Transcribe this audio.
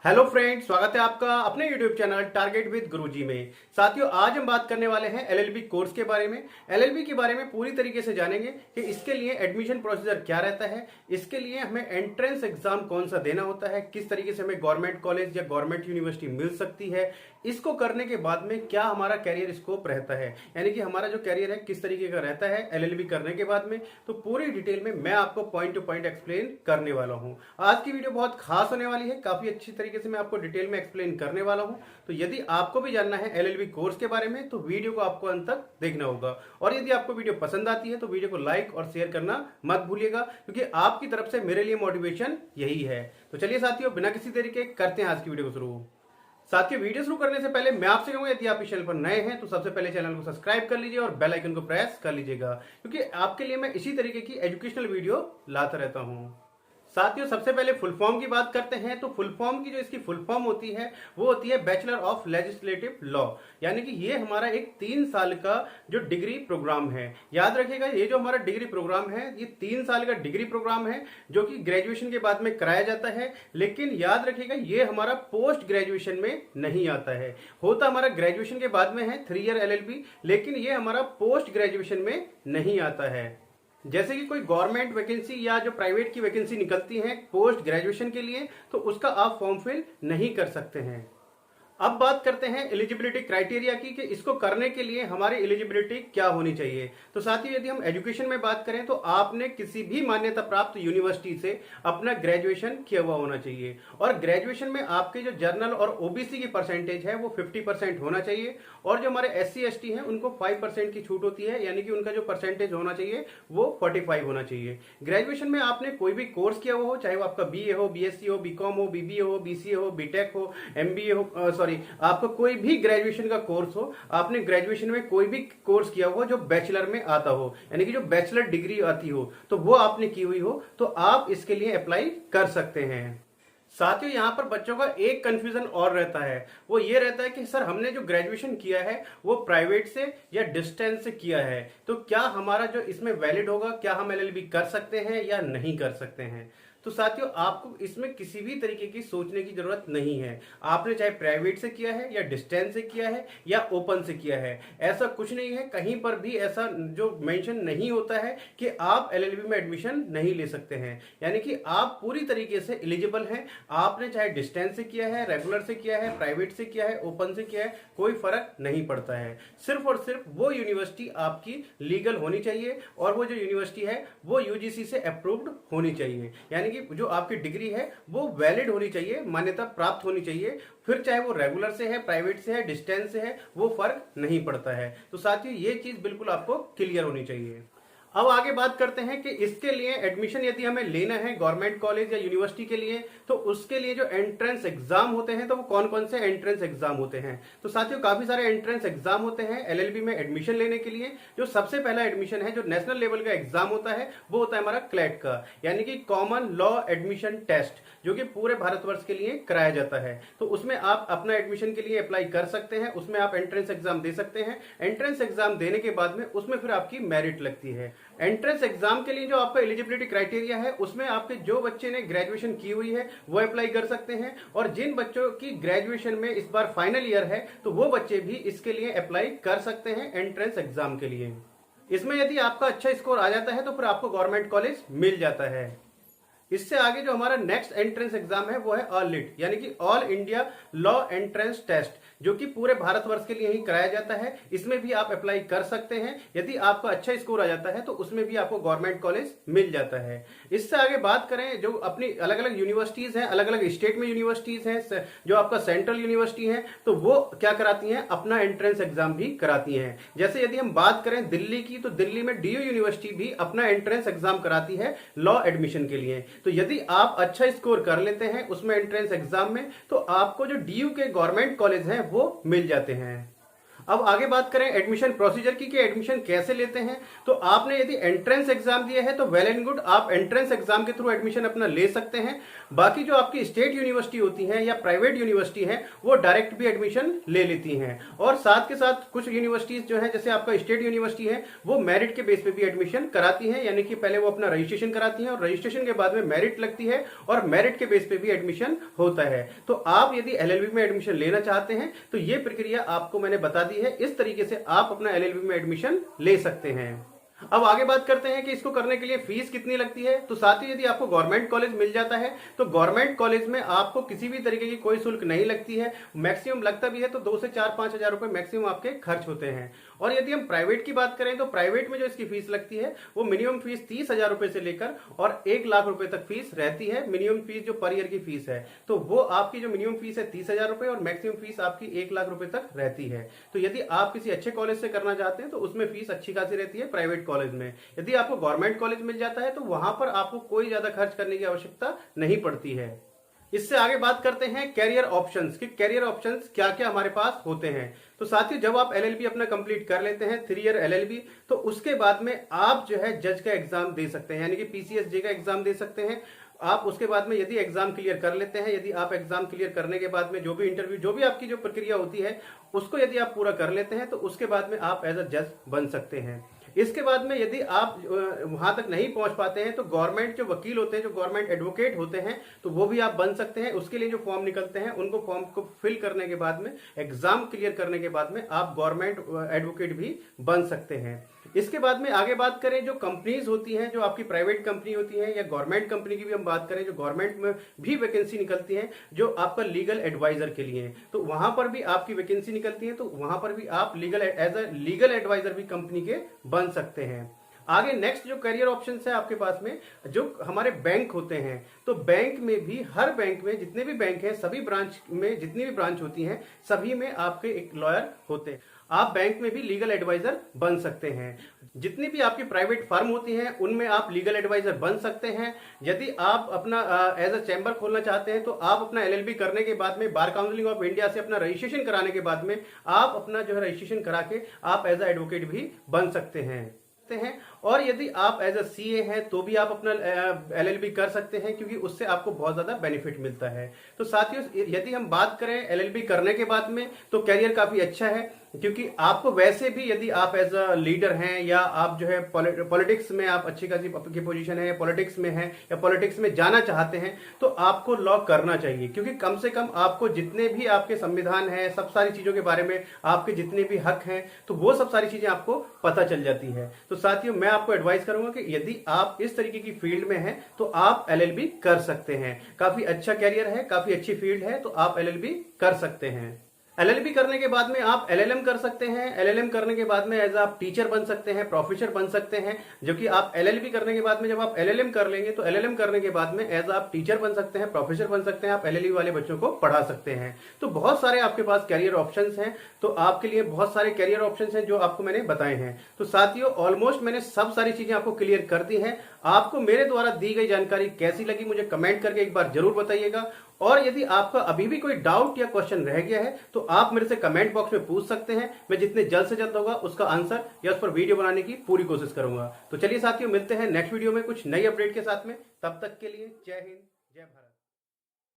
Hello friends, स्वागत है आपका अपने यूट्यूब चैनल टारगेट विद गुरुजी में। साथियों, आज हम बात करने वाले हैं एलएलबी कोर्स के बारे में। एलएलबी के बारे में पूरी तरीके से जानेंगे कि इसके लिए एडमिशन प्रोसीजर क्या रहता है, इसके लिए हमें एंट्रेंस एग्जाम कौन सा देना होता है, किस तरीके से हमें गवर्नमेंट कॉलेज या गवर्नमेंट यूनिवर्सिटी मिल सकती है, इसको करने के बाद में क्या हमारा कैरियर स्कोप रहता है, यानी कि हमारा जो कैरियर है किस तरीके का रहता है एलएलबी करने के बाद में। तो पूरी डिटेल में मैं आपको पॉइंट टू पॉइंट एक्सप्लेन करने वाला हूं। आज की वीडियो बहुत खास होने वाली है, काफी अच्छी तरीके से मैं आपको डिटेल में एक्सप्लेन करने वाला हूं। तो यदि आपको भी जानना है एलएलबी कोर्स के बारे में तो वीडियो को आपको अंत तक देखना होगा। और यदि आपको वीडियो पसंद आती है तो वीडियो को लाइक और शेयर करना मत भूलिएगा, क्योंकि आपकी तरफ से मेरे लिए मोटिवेशन यही है। तो चलिए साथियों, बिना किसी तरीके करते हैं आज की वीडियो को शुरू। साथियों, वीडियो शुरू करने से पहले मैं आपसे कहूंगा, यदि आप इस चैनल पर नए हैं तो सबसे पहले चैनल को सब्सक्राइब कर लीजिए और बेल आइकन को प्रेस कर लीजिएगा, क्योंकि आपके लिए मैं इसी तरीके की एजुकेशनल वीडियो लाता रहता हूं। साथियों, सबसे पहले फुल फॉर्म की बात करते हैं। तो फुल फॉर्म की जो इसकी फुल फॉर्म होती है वो होती है बैचलर ऑफ लेजिस्लेटिव लॉ, यानी कि ये हमारा एक 3 साल का जो डिग्री प्रोग्राम है। याद रखिएगा, ये जो हमारा डिग्री प्रोग्राम है ये 3 साल का डिग्री प्रोग्राम है जो कि ग्रेजुएशन के बाद में कराया जाता है। लेकिन याद रखिएगा, ये हमारा पोस्ट ग्रेजुएशन में नहीं आता है। होता हमारा ग्रेजुएशन के बाद में है 3 ईयर एलएलबी, लेकिन ये हमारा पोस्ट ग्रेजुएशन में नहीं आता है। जैसे कि कोई गवर्नमेंट वैकेंसी या जो प्राइवेट की वैकेंसी निकलती है पोस्ट ग्रेजुएशन के लिए, तो उसका आप फॉर्म फिल नहीं कर सकते हैं। अब बात करते हैं एलिजिबिलिटी क्राइटेरिया की कि इसको करने के लिए हमारी एलिजिबिलिटी क्या होनी चाहिए। तो साथियों, यदि हम एजुकेशन में बात करें तो आपने किसी भी मान्यता प्राप्त यूनिवर्सिटी से अपना ग्रेजुएशन किया हुआ होना चाहिए, और ग्रेजुएशन में आपके जो जर्नल और ओबीसी की परसेंटेज है वो 50% होना चाहिए, और जो हमारे SC ST हैं उनको 5% की छूट होती है, यानी कि उनका जो परसेंटेज होना चाहिए वो 45 होना चाहिए। ग्रेजुएशन में आपने कोई भी कोर्स किया हुआ हो, चाहे वो आपका BA हो, BSc हो, BCom हो, BBA हो, BCA हो, BTech हो, MBA हो, आपका कोई भी ग्रेजुएशन का कोर्स हो, आपने ग्रेजुएशन में कोई भी कोर्स किया हो जो बैचलर में आता हो, यानी कि जो बैचलर डिग्री आती हो, तो वो आपने की हुई हो, तो आप इसके लिए अप्लाई कर सकते हैं। साथियों, यहां पर बच्चों का एक कंफ्यूजन और रहता है, वो ये रहता है कि सर हमने जो ग्रेजुएशन किया है वो प्राइवेट से या डिस्टेंस से किया है, तो क्या हमारा जो इसमें वैलिड होगा, क्या हम एलएलबी कर सकते हैं या नहीं कर सकते हैं। तो साथियों, आपको इसमें किसी भी तरीके की सोचने की जरूरत नहीं है। आपने चाहे प्राइवेट से किया है या डिस्टेंस से किया है या ओपन से किया है, ऐसा कुछ नहीं है। कहीं पर भी ऐसा जो मेंशन नहीं होता है कि आप एलएलबी में एडमिशन नहीं ले सकते हैं, यानी कि आप पूरी तरीके से एलिजिबल हैं। आपने चाहे डिस्टेंस से किया है, रेगुलर से किया है, प्राइवेट से किया है, ओपन से किया है, कोई फर्क नहीं पड़ता है। सिर्फ और सिर्फ वो यूनिवर्सिटी आपकी लीगल होनी चाहिए, और वो जो यूनिवर्सिटी है वो यूजीसी से अप्रूव्ड होनी चाहिए, यानी कि जो आपकी डिग्री है वो वैलिड होनी चाहिए, मान्यता प्राप्त होनी चाहिए। फिर चाहे वो रेगुलर से है, प्राइवेट से है, डिस्टेंस से है, वो फर्क नहीं पड़ता है। तो साथियों, ये चीज बिल्कुल आपको क्लियर होनी चाहिए। अब आगे बात करते हैं कि इसके लिए एडमिशन यदि हमें लेना है गवर्नमेंट कॉलेज या यूनिवर्सिटी के लिए, तो उसके लिए जो एंट्रेंस एग्जाम होते हैं, तो वो कौन कौन से एंट्रेंस एग्जाम होते हैं। तो साथियों, काफी सारे एंट्रेंस एग्जाम होते हैं एलएलबी में एडमिशन लेने के लिए। जो सबसे पहला एडमिशन है, जो नेशनल लेवल का एग्जाम होता है, वो होता है हमारा क्लैट का, यानी कि कॉमन लॉ एडमिशन टेस्ट, जो कि पूरे भारतवर्ष के लिए कराया जाता है। तो उसमें आप अपना एडमिशन के लिए अप्लाई कर सकते हैं, उसमें आप एंट्रेंस एग्जाम दे सकते हैं। एंट्रेंस एग्जाम देने के बाद में उसमें फिर आपकी मेरिट लगती है। एंट्रेंस एग्जाम के लिए जो आपका एलिजिबिलिटी क्राइटेरिया है, उसमें आपके जो बच्चे ने ग्रेजुएशन की हुई है वो अप्लाई कर सकते हैं, और जिन बच्चों की ग्रेजुएशन में इस बार फाइनल ईयर है तो वो बच्चे भी इसके लिए अप्लाई कर सकते हैं एंट्रेंस एग्जाम के लिए। इसमें यदि आपका अच्छा स्कोर आ जाता है तो फिर आपको गवर्नमेंट कॉलेज मिल जाता है। इससे आगे जो हमारा नेक्स्ट एंट्रेंस एग्जाम है वो है ऑलिट, यानी कि all India law entrance test, जो कि पूरे भारतवर्ष के लिए ही कराया जाता है। इसमें भी आप अप्लाई कर सकते हैं। यदि आपका अच्छा स्कोर आ जाता है तो उसमें भी आपको गवर्नमेंट कॉलेज मिल जाता है। इससे आगे बात करें, जो अपनी अलग अलग यूनिवर्सिटीज हैं, अलग अलग स्टेट में यूनिवर्सिटीज हैं, जो आपका सेंट्रल यूनिवर्सिटी है, तो वो क्या कराती हैं, अपना एंट्रेंस एग्जाम भी कराती हैं। जैसे यदि हम बात करें दिल्ली की, तो दिल्ली में DU यूनिवर्सिटी भी अपना एंट्रेंस एग्जाम कराती है लॉ एडमिशन के लिए। तो यदि आप अच्छा स्कोर कर लेते हैं उसमें एंट्रेंस एग्जाम में, तो आपको जो DU के गवर्नमेंट कॉलेज हैं वो मिल जाते हैं। अब आगे बात करें एडमिशन प्रोसीजर की कि एडमिशन कैसे लेते हैं। तो आपने यदि एंट्रेंस एग्जाम दिया है तो वेल एंड गुड, आप एंट्रेंस एग्जाम के थ्रू एडमिशन अपना ले सकते हैं। बाकी जो आपकी स्टेट यूनिवर्सिटी होती है या प्राइवेट यूनिवर्सिटी है वो डायरेक्ट भी एडमिशन ले लेती हैं। और साथ के साथ कुछ यूनिवर्सिटीज जो है, जैसे आपका स्टेट यूनिवर्सिटी है, वो मेरिट के बेस पे भी एडमिशन कराती है, यानी कि पहले वो अपना रजिस्ट्रेशन कराती है और रजिस्ट्रेशन के बाद में मेरिट लगती है और मेरिट के बेस पे भी एडमिशन होता है। तो आप यदि एलएलबी में एडमिशन लेना चाहते हैं तो ये प्रक्रिया आपको मैंने बता दी है, इस तरीके से आप अपना एलएलबी में एडमिशन ले सकते हैं। अब आगे बात करते हैं कि इसको करने के लिए फीस कितनी लगती है। तो साथ ही यदि आपको गवर्नमेंट कॉलेज मिल जाता है तो गवर्नमेंट कॉलेज में आपको किसी भी तरीके की कोई शुल्क नहीं लगती है। मैक्सिमम लगता भी है तो 2 से 4-5 हजार रुपए मैक्सिमम आपके खर्च होते हैं। और यदि हम प्राइवेट की बात करें तो प्राइवेट में जो इसकी फीस लगती है वो मिनिमम फीस 30,000 रुपए से लेकर और 1 लाख रुपए तक फीस रहती है। मिनिमम फीस जो पर ईयर की फीस है तो वो आपकी जो मिनिमम फीस है 30,000 रुपए और मैक्सिमम फीस आपकी 1 लाख रुपए तक रहती है। तो यदि आप किसी अच्छे कॉलेज से करना चाहते हैं तो उसमें फीस अच्छी खासी रहती है प्राइवेट कॉलेज में। यदि आपको गवर्नमेंट कॉलेज मिल जाता है तो वहां पर आपको कोई ज्यादा खर्च करने की आवश्यकता नहीं पड़ती है। इससे आगे बात करते हैं कैरियर ऑप्शंस कि कैरियर ऑप्शंस क्या क्या हमारे पास होते हैं। तो साथियों, जब आप एलएलबी अपना कंप्लीट कर लेते हैं 3 ईयर एलएलबी, तो उसके बाद में आप जो है जज का एग्जाम दे सकते हैं, यानी कि पीसीएसजे का एग्जाम दे सकते हैं आप। उसके बाद में यदि एग्जाम क्लियर कर लेते हैं, यदि आप एग्जाम क्लियर करने के बाद में जो भी इंटरव्यू, जो भी आपकी जो प्रक्रिया होती है उसको यदि आप पूरा कर लेते हैं तो उसके बाद में आप एज अ जज बन सकते हैं। इसके बाद में यदि आप वहां तक नहीं पहुंच पाते हैं तो गवर्नमेंट जो वकील होते हैं, जो गवर्नमेंट एडवोकेट होते हैं, तो वो भी आप बन सकते हैं। उसके लिए जो फॉर्म निकलते हैं उनको फॉर्म को फिल करने के बाद में, एग्जाम क्लियर करने के बाद में आप गवर्नमेंट एडवोकेट भी बन सकते हैं। इसके बाद में आगे बात करें जो कंपनीज होती हैं, जो आपकी प्राइवेट कंपनी होती है या गवर्नमेंट कंपनी की भी हम बात करें, जो गवर्नमेंट में भी वैकेंसी निकलती है जो आपका लीगल एडवाइजर के लिए है, तो वहां पर भी आपकी वैकेंसी निकलती है। तो वहां पर भी आप legal as a legal adviser भी कंपनी के बन सकते हैं। आगे नेक्स्ट जो करियर ऑप्शंस है आपके पास में, जो हमारे बैंक होते हैं, तो बैंक में भी, हर बैंक में जितने भी बैंक हैं, सभी ब्रांच में जितनी भी ब्रांच होती हैं, सभी में आपके एक लॉयर होते हैं। आप बैंक में भी लीगल एडवाइजर बन सकते हैं। जितनी भी आपकी प्राइवेट फर्म होती हैं उनमें आप लीगल एडवाइजर बन सकते हैं। यदि आप अपना एज अ चैम्बर खोलना चाहते हैं तो आप अपना एलएलबी करने के बाद में, बार काउंसिल ऑफ इंडिया से अपना रजिस्ट्रेशन कराने के बाद में, आप अपना जो है रजिस्ट्रेशन करा के आप एज अ एडवोकेट भी बन सकते हैं। और यदि आप एज अ सीए हैं तो भी आप अपना एलएलबी कर सकते हैं, क्योंकि उससे आपको बहुत ज्यादा बेनिफिट मिलता है। तो साथियों, यदि हम बात करें एलएलबी करने के बाद में तो कैरियर काफी अच्छा है, क्योंकि आपको वैसे भी यदि आप एज अ लीडर हैं या आप जो है पॉलिटिक्स में आप अच्छी खासी की पोजीशन है, पॉलिटिक्स में है या पॉलिटिक्स में जाना चाहते हैं तो आपको लॉ करना चाहिए, क्योंकि कम से कम आपको जितने भी आपके संविधान है, सब सारी चीजों के बारे में, आपके जितने भी हक हैं, तो वो सब सारी चीजें आपको पता चल जाती है। तो साथियों, मैं आपको एडवाइस करूंगा कि यदि आप इस तरीके की फील्ड में हैं तो आप एलएलबी कर सकते हैं। काफी अच्छा कैरियर है, काफी अच्छी फील्ड है, तो आप एलएलबी कर सकते हैं। एलएलबी करने के बाद में आप एलएलएम कर सकते हैं। एलएलएम करने के बाद में एज आप टीचर बन सकते हैं, प्रोफेसर बन सकते हैं, जो कि आप एलएलबी करने के बाद में, जब आप एलएलएम कर लेंगे तो एलएलएम करने के बाद में एज आप टीचर बन सकते हैं, प्रोफेसर बन सकते हैं, आप एलएलबी वाले बच्चों को पढ़ा सकते हैं। तो बहुत सारे आपके पास कैरियर ऑप्शंस हैं, तो आपके लिए बहुत सारे कैरियर ऑप्शंस हैं जो आपको मैंने बताए हैं। तो साथियों, ऑलमोस्ट मैंने सब सारी चीजें आपको क्लियर कर दी है। आपको मेरे द्वारा दी गई जानकारी कैसी लगी मुझे कमेंट करके एक बार जरूर बताइएगा। और यदि आपका अभी भी कोई डाउट या क्वेश्चन रह गया है तो आप मेरे से कमेंट बॉक्स में पूछ सकते हैं। मैं जितने जल्द से जल्द होगा उसका आंसर या उस पर वीडियो बनाने की पूरी कोशिश करूंगा। तो चलिए साथियों, मिलते हैं नेक्स्ट वीडियो में कुछ नई अपडेट के साथ में। तब तक के लिए जय हिंद, जय भारत।